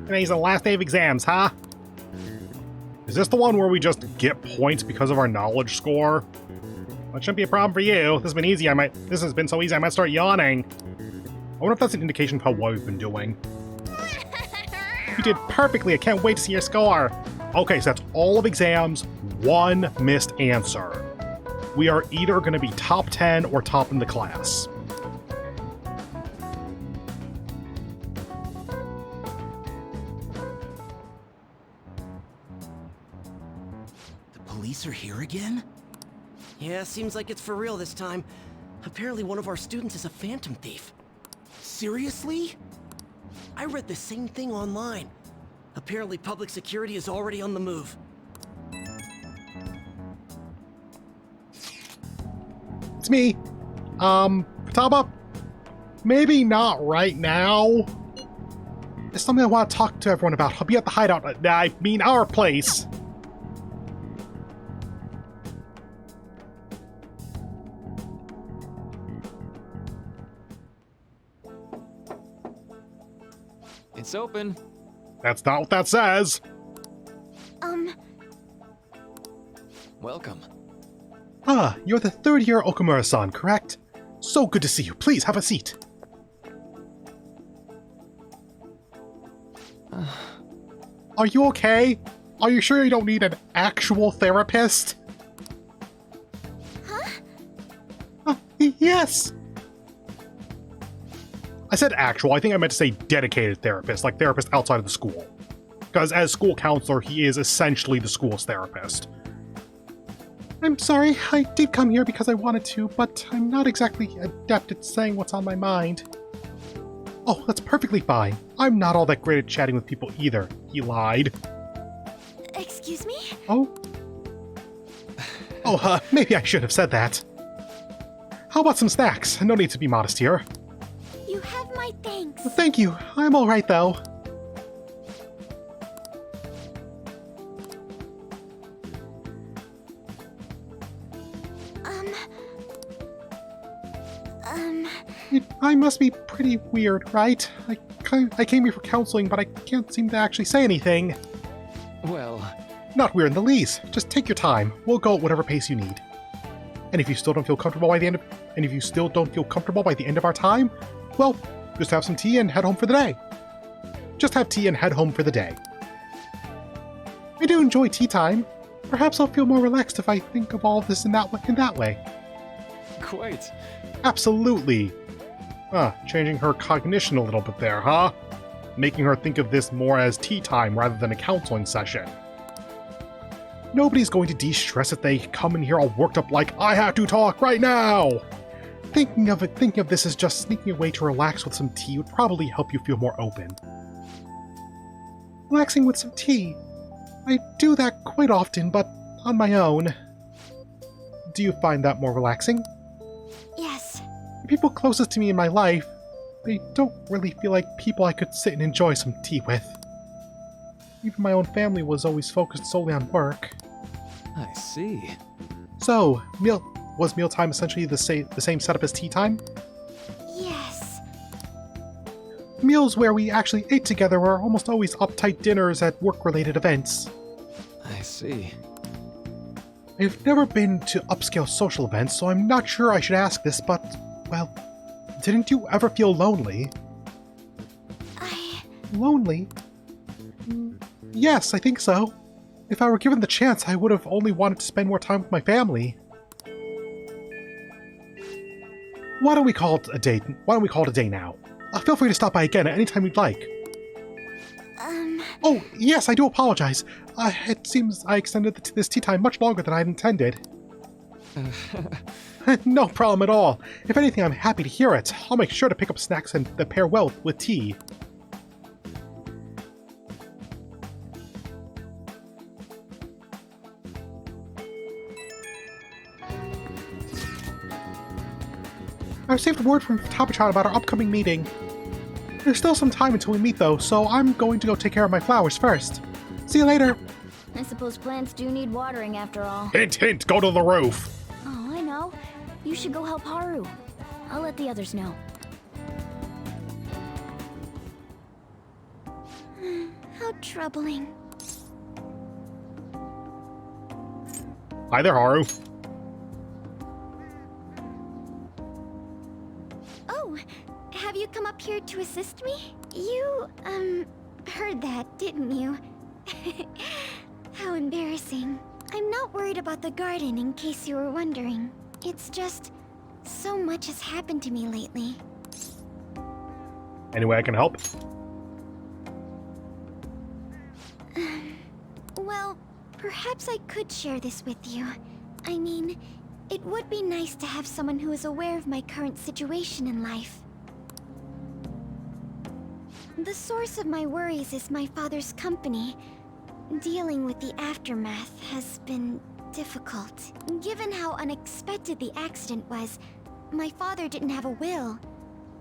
Today's the last day of exams, huh? Is this the one where we just get points because of our knowledge score? That shouldn't be a problem for you. This has been easy. This has been so easy I might start yawning. I wonder if that's an indication of how well we've been doing. You did perfectly. I can't wait to see your score. Okay, so that's all of exams, one missed answer. We are either going to be top 10 or top in the class. The police are here again? Yeah, seems like it's for real this time. Apparently one of our students is a phantom thief. Seriously? I read the same thing online. Apparently public security is already on the move. It's me. Futaba? Maybe not right now. It's something I want to talk to everyone about. I'll be at the hideout. I mean, our place. It's open. That's not what that says. Welcome. Ah, you're the third-year Okamura-san, correct? So good to see you. Please, have a seat. Are you okay? Are you sure you don't need an actual therapist? Huh? Yes! I said actual. I think I meant to say dedicated therapist, like therapist outside of the school. Because as school counselor, he is essentially the school's therapist. I'm sorry, I did come here because I wanted to, but I'm not exactly adept at saying what's on my mind. Oh, that's perfectly fine. I'm not all that great at chatting with people either. He lied. Excuse me? Oh? Oh, maybe I should have said that. How about some snacks? No need to be modest here. You have my thanks. Thank you. I'm alright, though. I must be pretty weird, right? I came here for counseling, but I can't seem to actually say anything. Well, Not weird in the least. Just take your time. We'll go at whatever pace you need. And if you still don't feel comfortable by the end of our time, well, just have some tea and head home for the day. Just have tea and head home for the day. I do enjoy tea time. Perhaps I'll feel more relaxed if I think of all of this in that way. quite. Absolutely. Changing her cognition a little bit there, huh? Making her think of this more as tea time rather than a counseling session. Nobody's going to de-stress if they come in here all worked up like, I have to talk right now! Thinking of this as just sneaking away to relax with some tea would probably help you feel more open. Relaxing with some tea. I do that quite often, but on my own. Do you find that more relaxing? Yes. The people closest to me in my life, they don't really feel like people I could sit and enjoy some tea with. Even my own family was always focused solely on work. I see. So, was mealtime essentially the same setup as tea time? Yes. Meals where we actually ate together were almost always uptight dinners at work-related events. I see. I've never been to upscale social events, so I'm not sure I should ask this, but, well, didn't you ever feel lonely? Lonely? Yes, I think so. If I were given the chance, I would have only wanted to spend more time with my family. Why don't we call it a day now? Feel free to stop by again at any time you'd like. Oh, yes, I do apologize. It seems I extended this tea time much longer than I'd intended. No problem at all. If anything, I'm happy to hear it. I'll make sure to pick up snacks and that pair well with tea. I received word from Futaba-chan about our upcoming meeting. There's still some time until we meet though, so I'm going to go take care of my flowers first. See you later. I suppose plants do need watering after all. Hint, hint, go to the roof. Oh, I know. You should go help Haru. I'll let the others know. troubling. Hi there, Haru. Oh, have you come up here to assist me? You, heard that, didn't you? How embarrassing. I'm not worried about the garden, in case you were wondering. It's just, so much has happened to me lately. Any way I can help? Well, perhaps I could share this with you. I mean, it would be nice to have someone who is aware of my current situation in life. The source of my worries is my father's company. Dealing with the aftermath has been difficult. Given how unexpected the accident was, my father didn't have a will.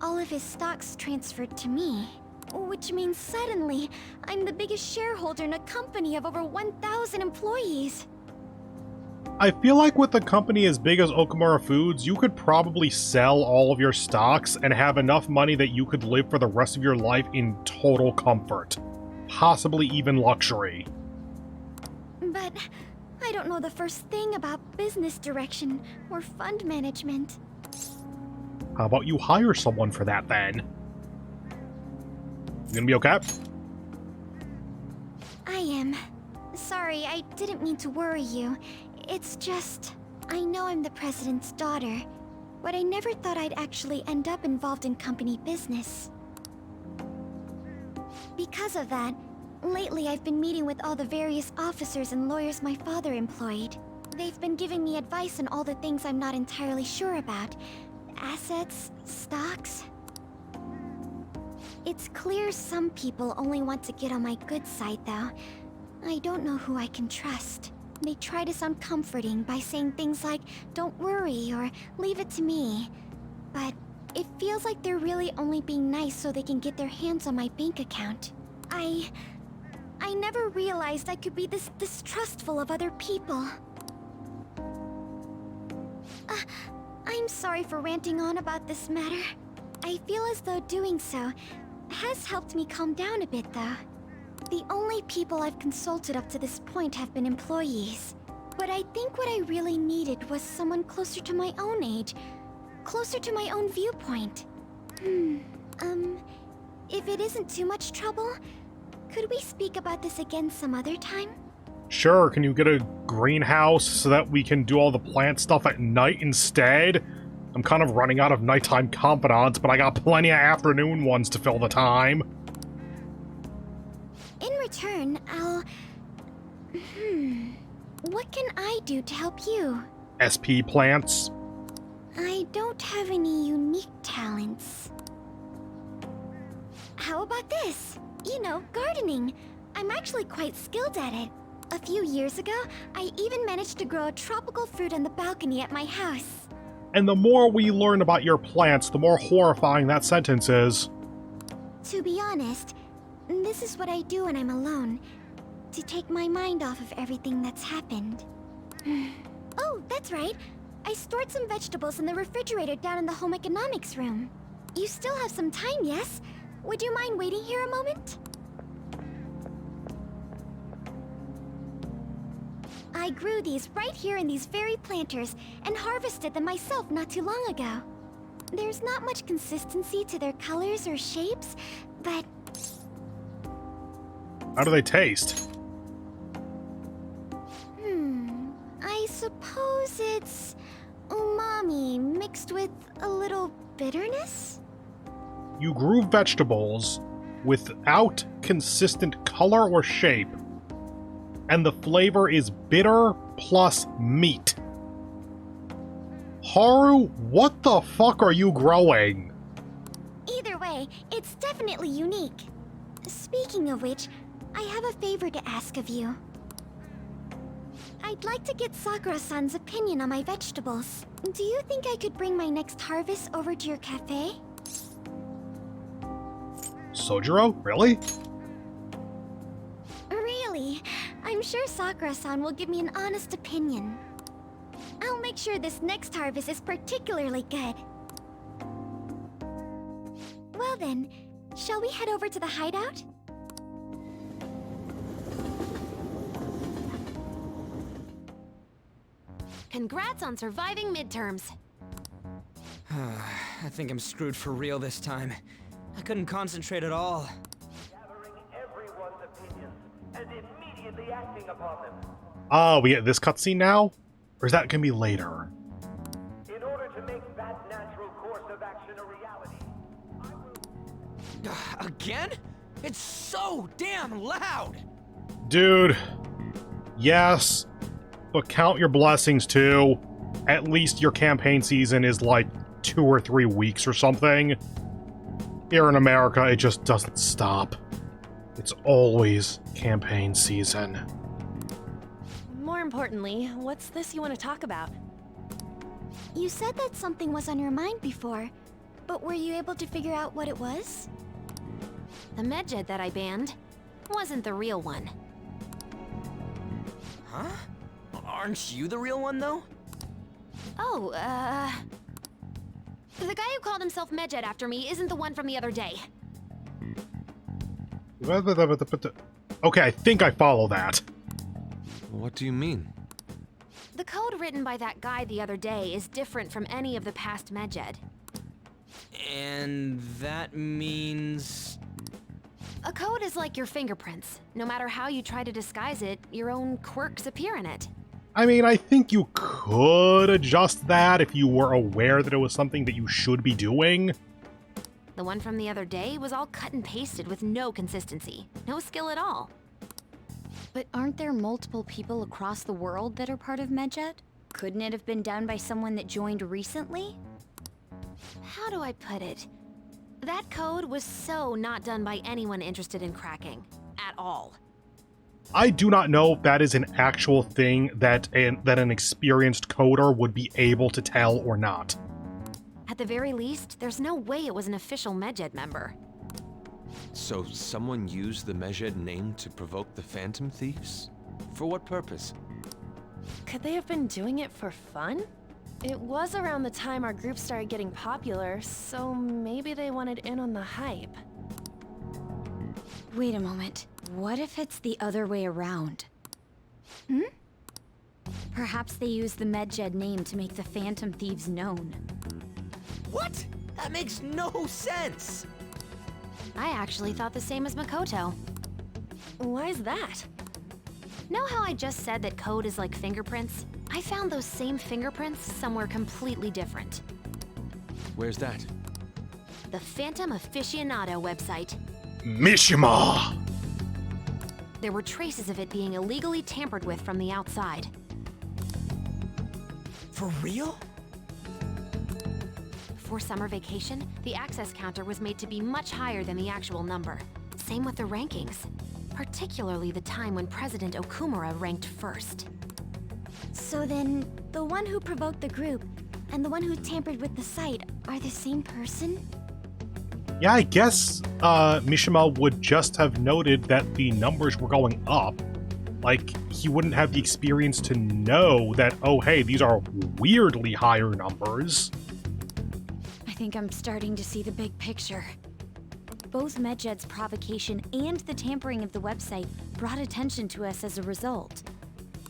All of his stocks transferred to me. Which means suddenly, I'm the biggest shareholder in a company of over 1,000 employees. I feel like with a company as big as Okamura Foods, you could probably sell all of your stocks and have enough money that you could live for the rest of your life in total comfort. Possibly even luxury. But I don't know the first thing about business direction or fund management. How about you hire someone for that then? You gonna be okay? I am. Sorry, I didn't mean to worry you. It's just, I know I'm the president's daughter, but I never thought I'd actually end up involved in company business. Because of that, lately I've been meeting with all the various officers and lawyers my father employed. They've been giving me advice on all the things I'm not entirely sure about. Assets, stocks. It's clear some people only want to get on my good side, though. I don't know who I can trust. They try to sound comforting by saying things like, "Don't worry," or "Leave it to me." But it feels like they're really only being nice so they can get their hands on my bank account. I never realized I could be this distrustful of other people. I'm sorry for ranting on about this matter. I feel as though doing so has helped me calm down a bit, though. The only people I've consulted up to this point have been employees. But I think what I really needed was someone closer to my own age, closer to my own viewpoint. If it isn't too much trouble, could we speak about this again some other time? Sure, can you get a greenhouse so that we can do all the plant stuff at night instead? I'm kind of running out of nighttime confidants, but I got plenty of afternoon ones to fill the time. In return, I'll... What can I do to help you? SP plants? I don't have any unique talents. How about this? You know, gardening. I'm actually quite skilled at it. A few years ago, I even managed to grow a tropical fruit on the balcony at my house. And the more we learn about your plants, the more horrifying that sentence is. To be honest, this is what I do when I'm alone. To take my mind off of everything that's happened. Oh, that's right. I stored some vegetables in the refrigerator down in the home economics room. You still have some time, yes? Would you mind waiting here a moment? I grew these right here in these very planters and harvested them myself not too long ago. There's not much consistency to their colors or shapes, but... How do they taste? I suppose it's umami mixed with a little bitterness? You grew vegetables without consistent color or shape, and the flavor is bitter plus meat. Haru, what the fuck are you growing? Either way, it's definitely unique. Speaking of which, I have a favor to ask of you. I'd like to get Sakura-san's opinion on my vegetables. Do you think I could bring my next harvest over to your cafe? Sojiro? Really? Really? I'm sure Sakura-san will give me an honest opinion. I'll make sure this next harvest is particularly good. Well then, shall we head over to the hideout? Congrats on surviving midterms. I think I'm screwed for real this time. I couldn't concentrate at all. Gathering everyone's opinions and immediately acting upon them. Oh, we get this cutscene now? Or is that gonna be later? In order to make that natural course of action a reality, I will... Again? It's so damn loud! Dude, yes, but count your blessings too. At least your campaign season is like 2 or 3 weeks or something. Here in America, it just doesn't stop. It's always campaign season. More importantly, what's this you want to talk about? You said that something was on your mind before, but were you able to figure out what it was? The medjed that I banned wasn't the real one. Huh? Aren't you the real one, though? Oh, the guy who called himself Medjed after me isn't the one from the other day. Okay, I think I follow that. What do you mean? The code written by that guy the other day is different from any of the past Medjed. And that means... A code is like your fingerprints. No matter how you try to disguise it, your own quirks appear in it. I mean, I think you could adjust that if you were aware that it was something that you should be doing. The one from the other day was all cut and pasted with no consistency. No skill at all. But aren't there multiple people across the world that are part of Medjed? Couldn't it have been done by someone that joined recently? How do I put it? That code was so not done by anyone interested in cracking. At all. I do not know if that is an actual thing that an experienced coder would be able to tell or not. At the very least, there's no way it was an official Medjed member. So someone used the Medjed name to provoke the Phantom Thieves? For what purpose? Could they have been doing it for fun? It was around the time our group started getting popular, so maybe they wanted in on the hype. Wait a moment. What if it's the other way around? Perhaps they used the Medjed name to make the Phantom Thieves known. What? That makes no sense! I actually thought the same as Makoto. Why's that? Know how I just said that code is like fingerprints? I found those same fingerprints somewhere completely different. Where's that? The Phantom Aficionado website. Mishima! There were traces of it being illegally tampered with from the outside. For real? For summer vacation, the access counter was made to be much higher than the actual number. Same with the rankings, particularly the time when President Okumura ranked first. So then, the one who provoked the group and the one who tampered with the site are the same person? Yeah, I guess Mishima would just have noted that the numbers were going up. Like, he wouldn't have the experience to know that, oh hey, these are weirdly higher numbers. I think I'm starting to see the big picture. Both Medjed's provocation and the tampering of the website brought attention to us as a result.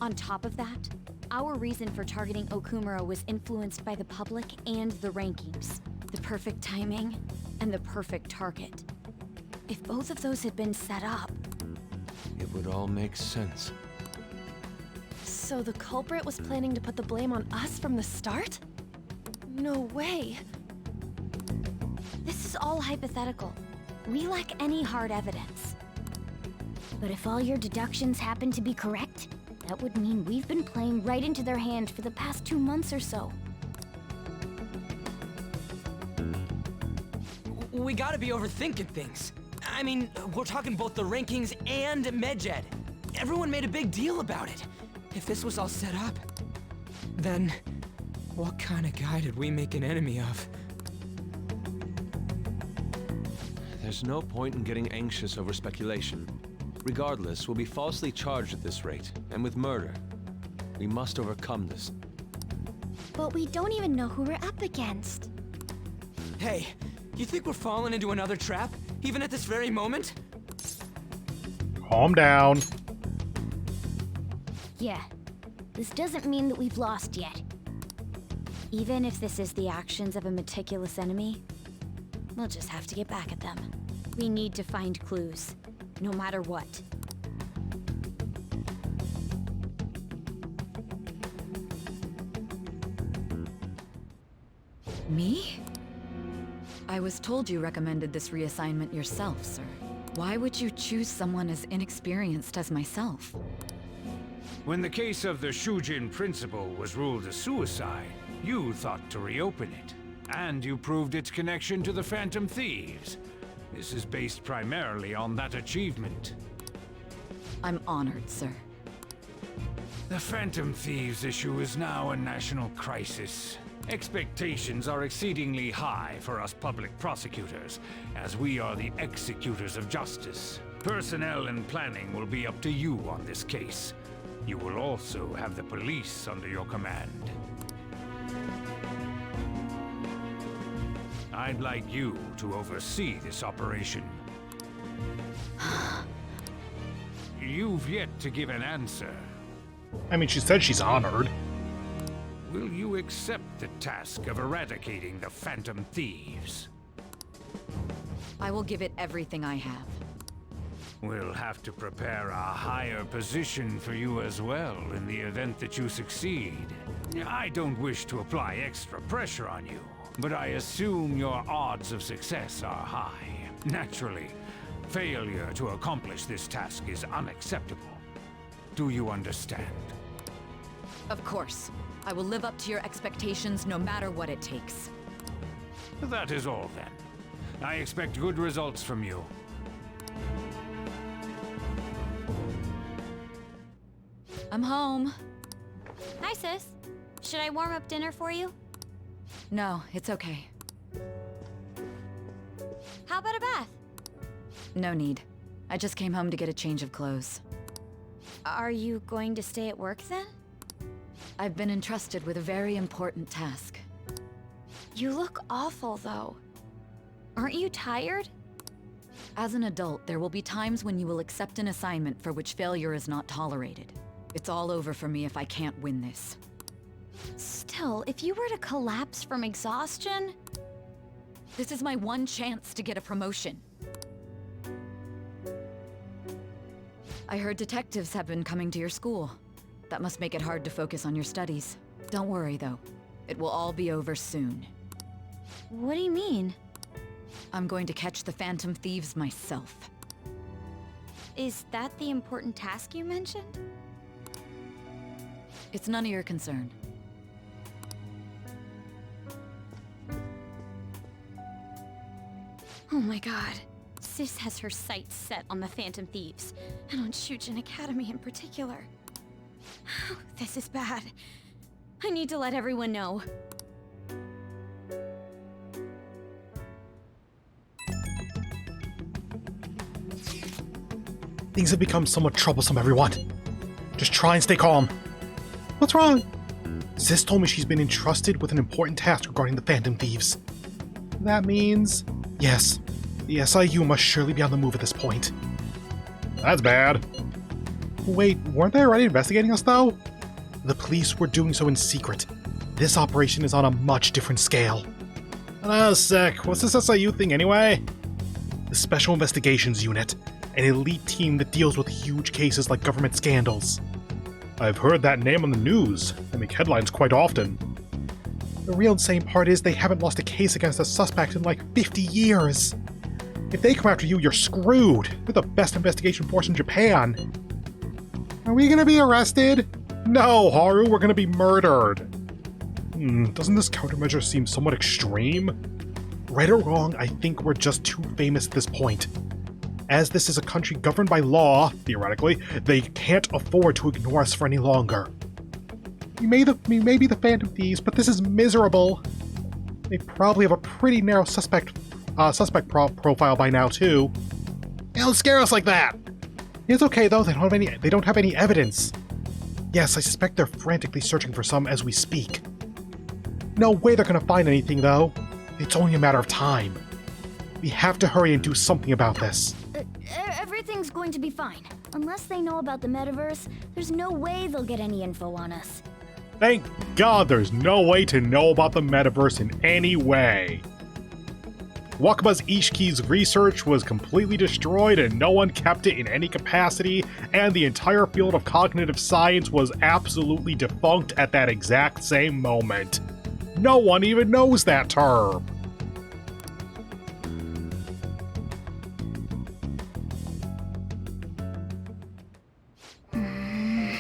On top of that, our reason for targeting Okumura was influenced by the public and the rankings. The perfect timing and the perfect target. If both of those had been set up... It would all make sense. So the culprit was planning to put the blame on us from the start? No way. This is all hypothetical. We lack any hard evidence. But if all your deductions happen to be correct, that would mean we've been playing right into their hand for the past 2 months or so. We gotta be overthinking things. I mean, we're talking both the rankings and Medjed. Everyone made a big deal about it. If this was all set up, then what kind of guy did we make an enemy of? There's no point in getting anxious over speculation. Regardless, we'll be falsely charged at this rate, and with murder. We must overcome this. But we don't even know who we're up against. Hey, you think we're falling into another trap, even at this very moment? Calm down. Yeah, this doesn't mean that we've lost yet. Even if this is the actions of a meticulous enemy, we'll just have to get back at them. We need to find clues, no matter what. Me? I was told you recommended this reassignment yourself, sir. Why would you choose someone as inexperienced as myself? When the case of the Shujin principal was ruled a suicide, you thought to reopen it. And you proved its connection to the Phantom Thieves. This is based primarily on that achievement. I'm honored, sir. The Phantom Thieves issue is now a national crisis. Expectations are exceedingly high for us public prosecutors, as we are the executors of justice. Personnel and planning will be up to you on this case. You will also have the police under your command. I'd like you to oversee this operation. You've yet to give an answer. I mean, she said she's honored. Will you accept the task of eradicating the Phantom Thieves? I will give it everything I have. We'll have to prepare a higher position for you as well in the event that you succeed. I don't wish to apply extra pressure on you, but I assume your odds of success are high. Naturally, failure to accomplish this task is unacceptable. Do you understand? Of course. I will live up to your expectations no matter what it takes. That is all then. I expect good results from you. I'm home. Hi, sis. Should I warm up dinner for you? No, it's okay. How about a bath? No need. I just came home to get a change of clothes. Are you going to stay at work then? I've been entrusted with a very important task. You look awful, though. Aren't you tired? As an adult, there will be times when you will accept an assignment for which failure is not tolerated. It's all over for me if I can't win this. Still, if you were to collapse from exhaustion... This is my one chance to get a promotion. I heard detectives have been coming to your school. That must make it hard to focus on your studies. Don't worry, though. It will all be over soon. What do you mean? I'm going to catch the Phantom Thieves myself. Is that the important task you mentioned? It's none of your concern. Oh my god. Sis has her sights set on the Phantom Thieves, and on Shujin Academy in particular. This is bad. I need to let everyone know. Things have become somewhat troublesome, everyone. Just try and stay calm. What's wrong? Sis told me she's been entrusted with an important task regarding the Phantom Thieves. That means... Yes, the SIU must surely be on the move at this point. That's bad. Wait, weren't they already investigating us, though? The police were doing so in secret. This operation is on a much different scale. Oh, sick. What's this SIU thing anyway? The Special Investigations Unit, an elite team that deals with huge cases like government scandals. I've heard that name on the news. They make headlines quite often. The real insane part is they haven't lost a case against a suspect in like 50 years. If they come after you, you're screwed. They're the best investigation force in Japan. Are we gonna be arrested? No, Haru, we're gonna be murdered. Doesn't this countermeasure seem somewhat extreme? Right or wrong, I think we're just too famous at this point. As this is a country governed by law, theoretically, they can't afford to ignore us for any longer. We may be the Phantom Thieves, but this is miserable. They probably have a pretty narrow suspect profile by now, too. They don't scare us like that! It's okay, though, they don't have any evidence. Yes, I suspect they're frantically searching for some as we speak. No way they're gonna find anything, though. It's only a matter of time. We have to hurry and do something about this. Everything's going to be fine. Unless they know about the metaverse, there's no way they'll get any info on us. Thank God there's no way to know about the metaverse in any way. Wakaba's Ishki's research was completely destroyed and no one kept it in any capacity, and the entire field of cognitive science was absolutely defunct at that exact same moment. No one even knows that term.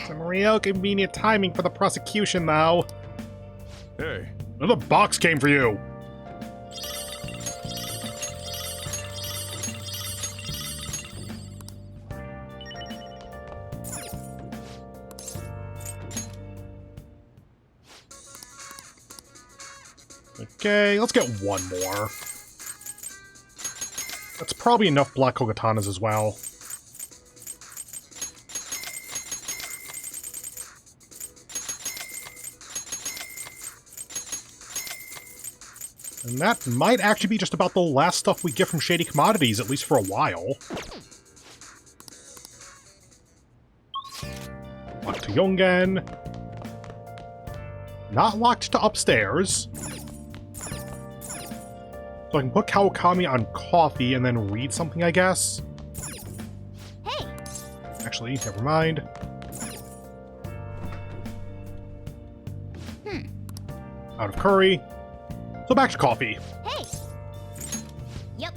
Some real convenient timing for the prosecution, though. Hey. Another box came for you. Okay, let's get one more. That's probably enough Black Kogatanas as well. And that might actually be just about the last stuff we get from Shady Commodities, at least for a while. Locked to Yungen. Not locked to upstairs. So I can put Kawakami on coffee and then read something, I guess? Hey! Actually, never mind. Out of curry. So back to coffee. Hey! Yep.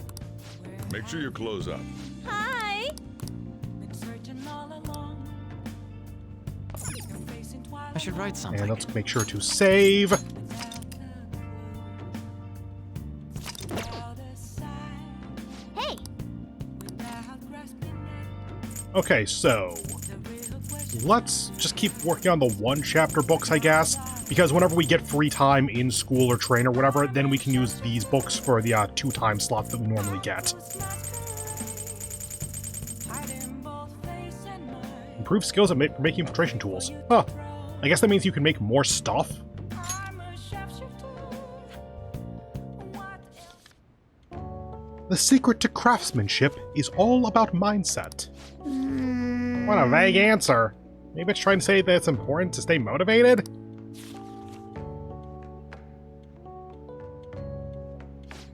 Make sure you close up. Hi! I should write something. And let's make sure to save. Hey! Okay, so let's just keep working on the one-chapter books, I guess, because whenever we get free time in school or train or whatever, then we can use these books for the 2-time slots that we normally get. Improve skills at making filtration tools. Huh. I guess that means you can make more stuff? The secret to craftsmanship is all about mindset. What a vague answer. Maybe it's trying to say that it's important to stay motivated?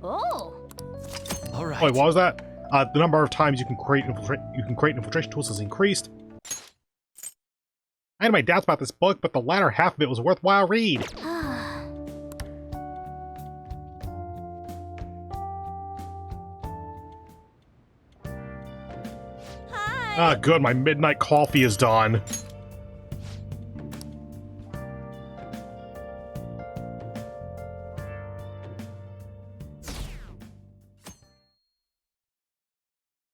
Oh! All right. Wait, what was that? The number of times you can create infiltration tools has increased. I had my doubts about this book, but the latter half of it was a worthwhile read. Ah, good, my midnight coffee is done.